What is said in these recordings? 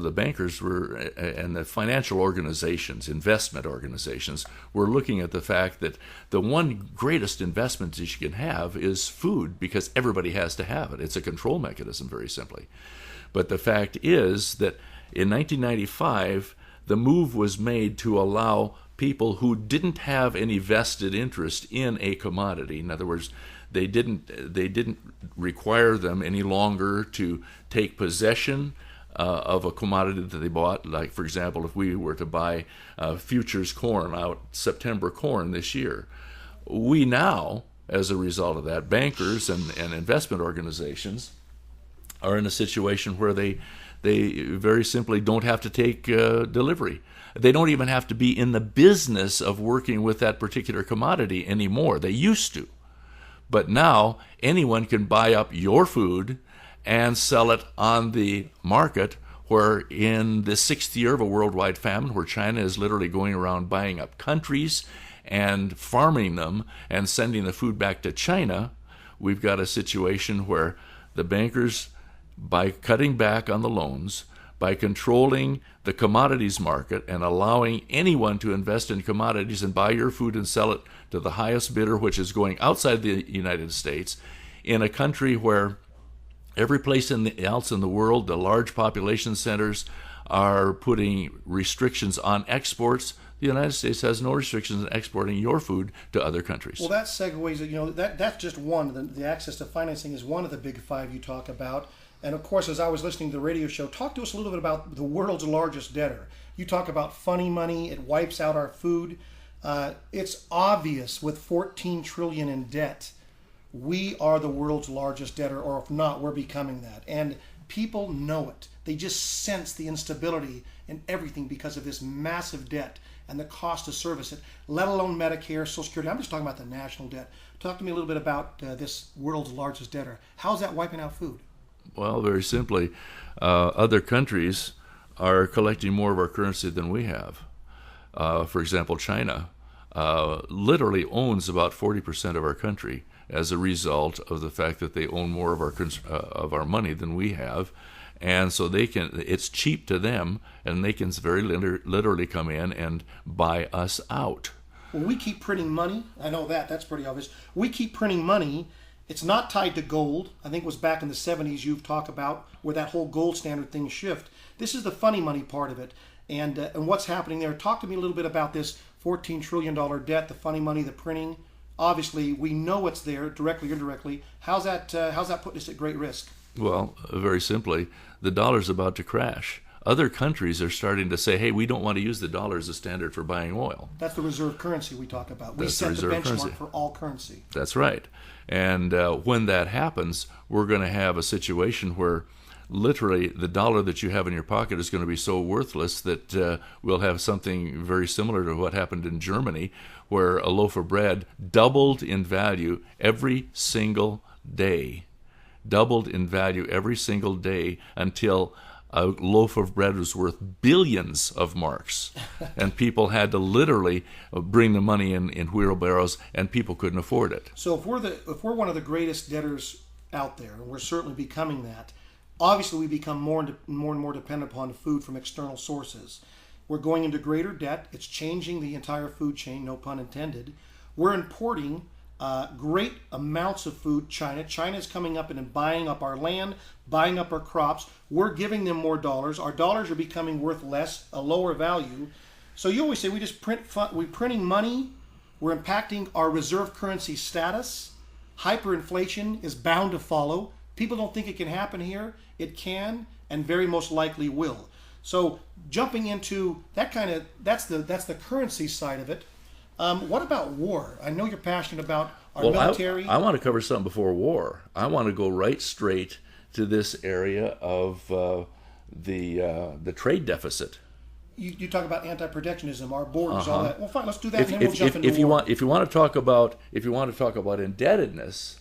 the bankers were, and the financial organizations, investment organizations, were looking at the fact that the one greatest investment that you can have is food, because everybody has to have it. It's a control mechanism, very simply. But the fact is that in 1995, the move was made to allow people who didn't have any vested interest in a commodity. In other words, they didn't require them any longer to take possession of a commodity that they bought. Like, for example, if we were to buy futures corn out, September corn this year, we now, as a result of that, bankers and investment organizations are in a situation where they very simply don't have to take delivery. They don't even have to be in the business of working with that particular commodity anymore. They used to. But now anyone can buy up your food and sell it on the market, where in the 6th year of a worldwide famine, where China is literally going around buying up countries and farming them and sending the food back to China, we've got a situation where the bankers, by cutting back on the loans, by controlling the commodities market and allowing anyone to invest in commodities and buy your food and sell it to the highest bidder, which is going outside the United States, in a country where every place else in the world, the large population centers are putting restrictions on exports. The United States has no restrictions on exporting your food to other countries. Well, that segues, that's just one. The access to financing is one of the big five you talk about. And of course, as I was listening to the radio show, talk to us a little bit about the world's largest debtor. You talk about funny money, it wipes out our food. It's obvious with 14 trillion in debt, we are the world's largest debtor, or if not, we're becoming that. And people know it. They just sense the instability in everything because of this massive debt and the cost to service it, let alone Medicare, Social Security. I'm just talking about the national debt. Talk to me a little bit about this world's largest debtor. How's that wiping out food? Well, very simply, other countries are collecting more of our currency than we have. For example, China literally owns about 40% of our country as a result of the fact that they own more of our money than we have. And so it's cheap to them, and they can very literally come in and buy us out. Well, we keep printing money. I know that's pretty obvious. We keep printing money. It's not tied to gold. I think it was back in the 70s you've talked about where that whole gold standard thing shift. This is the funny money part of it. And what's happening there. Talk to me a little bit about this $14 trillion debt, the funny money, the printing. Obviously, we know it's there, directly or indirectly. How's that putting us at great risk? Well, very simply, the dollar's about to crash. Other countries are starting to say, hey, we don't want to use the dollar as a standard for buying oil. That's the reserve currency we talk about. We set the benchmark for all currency. That's right. And when that happens, we're going to have a situation where literally the dollar that you have in your pocket is going to be so worthless that we'll have something very similar to what happened in Germany, where a loaf of bread doubled in value every single day. Doubled in value every single day until a loaf of bread was worth billions of marks. And people had to literally bring the money in wheelbarrows, and people couldn't afford it. So if we're one of the greatest debtors out there, and we're certainly becoming that, obviously we become more and more dependent upon food from external sources. We're going into greater debt. It's changing the entire food chain, no pun intended. We're importing great amounts of food. China is coming up and buying up our land, buying up our crops. We're giving them more dollars. Our dollars are becoming worth less, a lower value. So you always say we just we're printing money. We're impacting our reserve currency status. Hyperinflation is bound to follow. People don't think it can happen here. It can, and very most likely will. So jumping into that's the currency side of it. What about war? I know you're passionate about our military. I want to cover something before war. I want to go right straight to this area of the trade deficit. You talk about anti-protectionism, our borders, all that. Well, fine, let's do that. And then we'll jump into war. If you want to talk about indebtedness,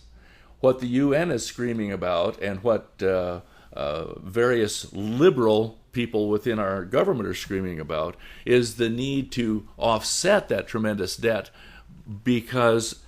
what the UN is screaming about, and what various liberal people within our government are screaming about, is the need to offset that tremendous debt, because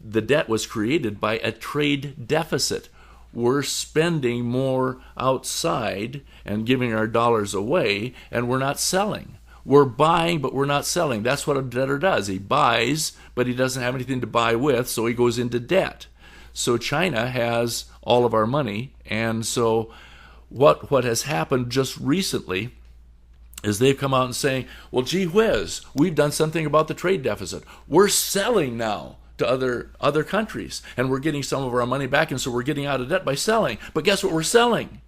the debt was created by a trade deficit. we're spending more outside and giving our dollars away, and we're not selling. We're buying, but we're not selling. That's what a debtor does. He buys, but he doesn't have anything to buy with, so he goes into debt. So China has all of our money, and so what has happened just recently is they've come out and saying, well, gee whiz, we've done something about the trade deficit. We're selling now to other countries, and we're getting some of our money back, and so we're getting out of debt by selling. But guess what we're selling?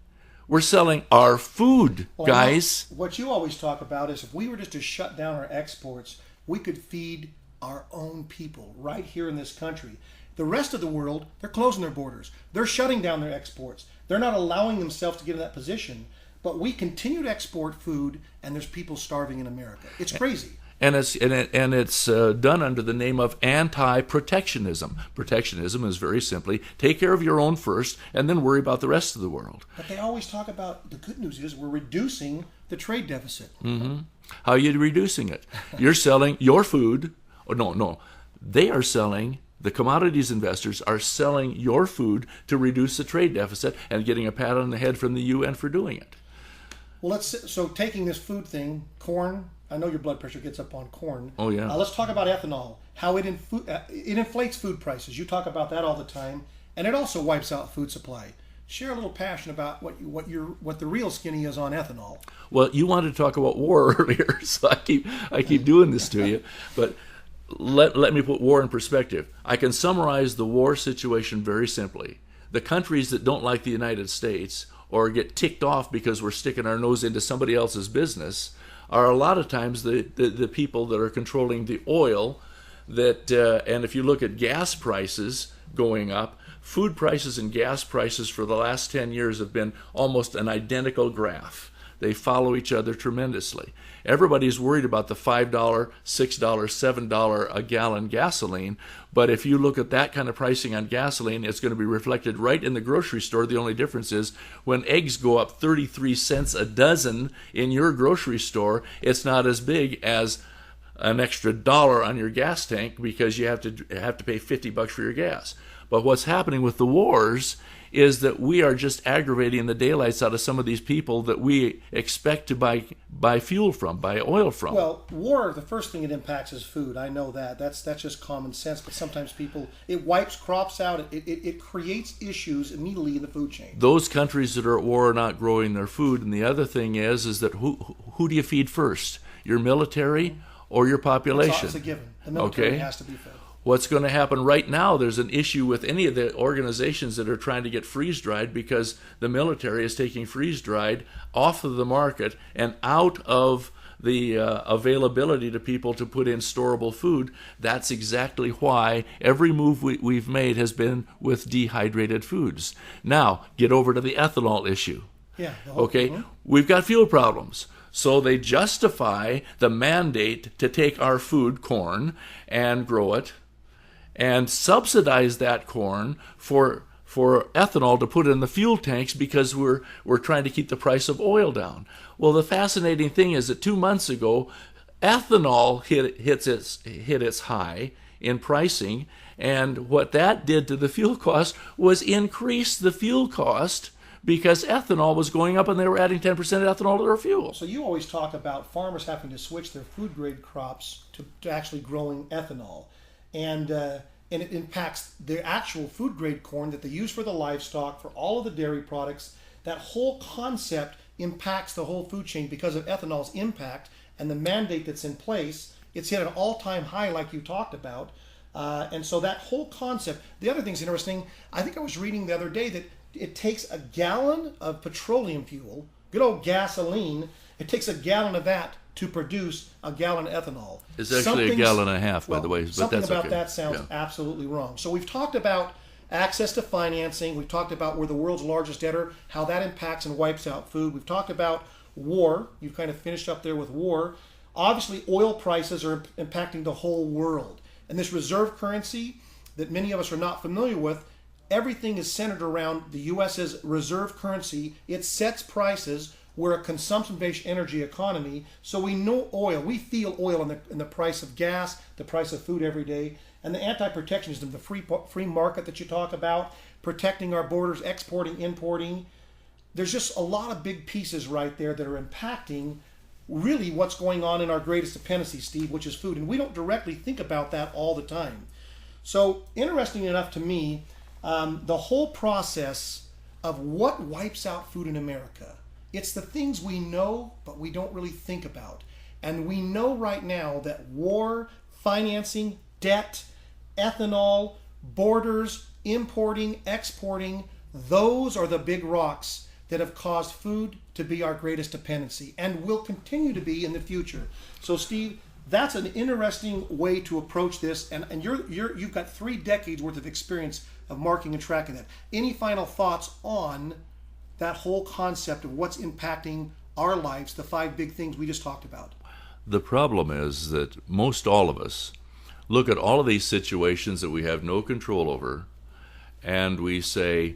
We're selling our food, guys. What you always talk about is if we were just to shut down our exports, we could feed our own people right here in this country. The rest of the world, they're closing their borders. They're shutting down their exports. They're not allowing themselves to get in that position. But we continue to export food, and there's people starving in America. It's crazy. And it's done under the name of anti-protectionism. Protectionism is very simply take care of your own first, and then worry about the rest of the world. But they always talk about the good news is we're reducing the trade deficit. Mm-hmm. How are you reducing it? You're selling your food. Oh, no. They are selling. The commodities investors are selling your food to reduce the trade deficit and getting a pat on the head from the UN for doing it. Well, so taking this food thing, corn. I know your blood pressure gets up on corn. Oh, yeah. Let's talk about ethanol, how it inflates food prices. You talk about that all the time, and it also wipes out food supply. Share a little passion about what the real skinny is on ethanol. Well, you wanted to talk about war earlier, so I keep doing this to you. But let me put war in perspective. I can summarize the war situation very simply. The countries that don't like the United States or get ticked off because we're sticking our nose into somebody else's business are a lot of times the people that are controlling the oil. And if you look at gas prices going up, food prices and gas prices for the last 10 years have been almost an identical graph. They follow each other tremendously. Everybody's worried about the $5, $6, $7 a gallon gasoline, but if you look at that kind of pricing on gasoline, it's going to be reflected right in the grocery store. The only difference is when eggs go up 33 cents a dozen in your grocery store, it's not as big as an extra $1 on your gas tank because you have to pay $50 for your gas. But what's happening with the wars is that we are just aggravating the daylights out of some of these people that we expect to buy fuel from, buy oil from. Well, war, the first thing it impacts is food. I know that. That's just common sense. But sometimes it wipes crops out. It creates issues immediately in the food chain. Those countries that are at war are not growing their food. And the other thing is that who do you feed first? Your military or your population? It's a given. The military has to be fed. What's going to happen right now, there's an issue with any of the organizations that are trying to get freeze-dried because the military is taking freeze-dried off of the market and out of the availability to people to put in storable food. That's exactly why every move we've made has been with dehydrated foods. Now, get over to the ethanol issue. Yeah. Okay? We've got fuel problems. So they justify the mandate to take our food, corn, and grow it, and subsidize that corn for ethanol to put in the fuel tanks because we're trying to keep the price of oil down. Well, the fascinating thing is that 2 months ago, ethanol hit its high in pricing, and what that did to the fuel cost was increase the fuel cost because ethanol was going up and they were adding 10% ethanol to their fuel. So you always talk about farmers having to switch their food-grade crops to actually growing ethanol. And it impacts the actual food-grade corn that they use for the livestock, for all of the dairy products. That whole concept impacts the whole food chain because of ethanol's impact and the mandate that's in place. It's hit an all-time high like you talked about. And so that whole concept, the other thing's interesting, I think I was reading the other day that it takes a gallon of petroleum fuel, good old gasoline, it takes a gallon of that to produce a gallon of ethanol. It's actually a gallon and a half, by the way, but something that's about okay. that sounds absolutely wrong. So we've talked about access to financing. We've talked about we're the world's largest debtor, how that impacts and wipes out food. We've talked about war. You've kind of finished up there with war. Obviously, oil prices are impacting the whole world. And this reserve currency that many of us are not familiar with, everything is centered around the U.S.'s reserve currency. It sets prices. We're a consumption-based energy economy, so we know oil. We feel oil in the price of gas, the price of food every day, and the anti-protectionism, the free market that you talk about. protecting our borders, exporting, importing. There's just a lot of big pieces right there that are impacting really what's going on in our greatest dependency, Steve, which is food. And we don't directly think about that all the time. So interesting enough to me, the whole process of what wipes out food in America, it's the things we know, but we don't really think about. And we know right now that war, financing, debt, ethanol, borders, importing, exporting, those are the big rocks that have caused food to be our greatest dependency and will continue to be in the future. So Steve, that's an interesting way to approach this, and you've got 3 decades worth of experience of marking and tracking that. Any final thoughts on that whole concept of what's impacting our lives, the 5 big things we just talked about? The problem is that most all of us look at all of these situations that we have no control over, and we say,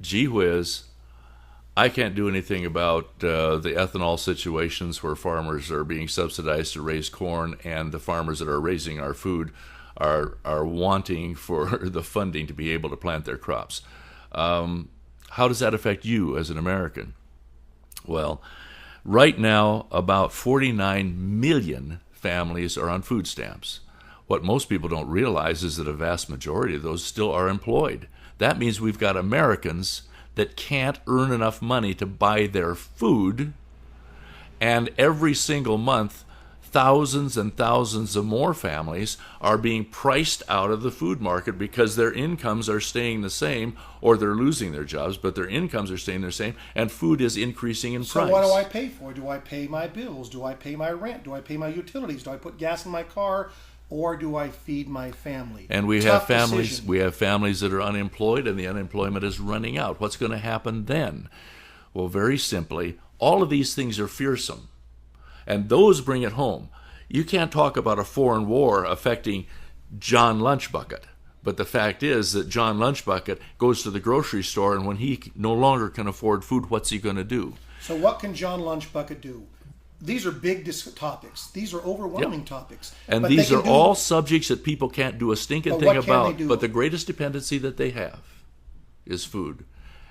gee whiz, I can't do anything about the ethanol situations where farmers are being subsidized to raise corn, and the farmers that are raising our food are wanting for the funding to be able to plant their crops. How does that affect you as an American? Well, right now, about 49 million families are on food stamps. What most people don't realize is that a vast majority of those still are employed. That means we've got Americans that can't earn enough money to buy their food, and every single month, thousands and thousands of more families are being priced out of the food market because their incomes are staying the same, or they're losing their jobs, but their incomes are staying the same, and food is increasing in price. So what do I pay for? Do I pay my bills? Do I pay my rent? Do I pay my utilities? Do I put gas in my car? Or do I feed my family? And we Tough have families. decision. We have families that are unemployed, and the unemployment is running out. What's going to happen then? Well, very simply, all of these things are fearsome, and those bring it home. You can't talk about a foreign war affecting John Lunchbucket, but the fact is that John Lunchbucket goes to the grocery store, and when he no longer can afford food, what's he going to do? So what can John Lunchbucket do? These are big topics. These are overwhelming topics. And but these are all subjects that people can't do a stinking But thing what can they about. do? But the greatest dependency that they have is food.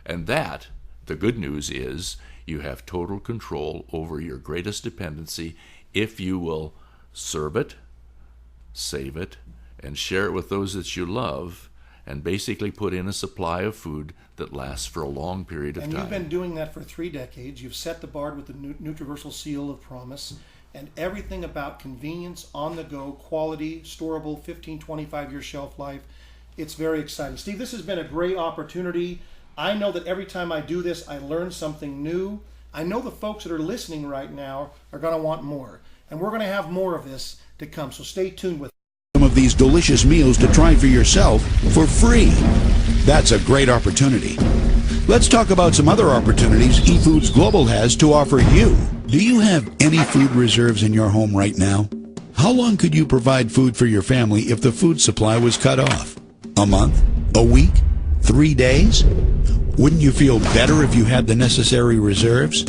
And that, the good news is, you have total control over your greatest dependency if you will serve it, save it, and share it with those that you love, and basically put in a supply of food that lasts for a long period of And time. you've been doing that for 3 decades. You've set the bar with the Nutriversal Seal of Promise, and everything about convenience, on the go, quality, storable, 15, 25-year shelf life. It's very exciting. Steve, this has been a great opportunity. I know that every time I do this, I learn something new. I know the folks that are listening right now are going to want more, and we're going to have more of this to come, so stay tuned with some of these delicious meals to try for yourself for free. That's a great opportunity. Let's talk about some other opportunities eFoods Global has to offer you. Do you have any food reserves in your home right now? How long could you provide food for your family if the food supply was cut off? A month? A week? 3 days? Wouldn't you feel better if you had the necessary reserves?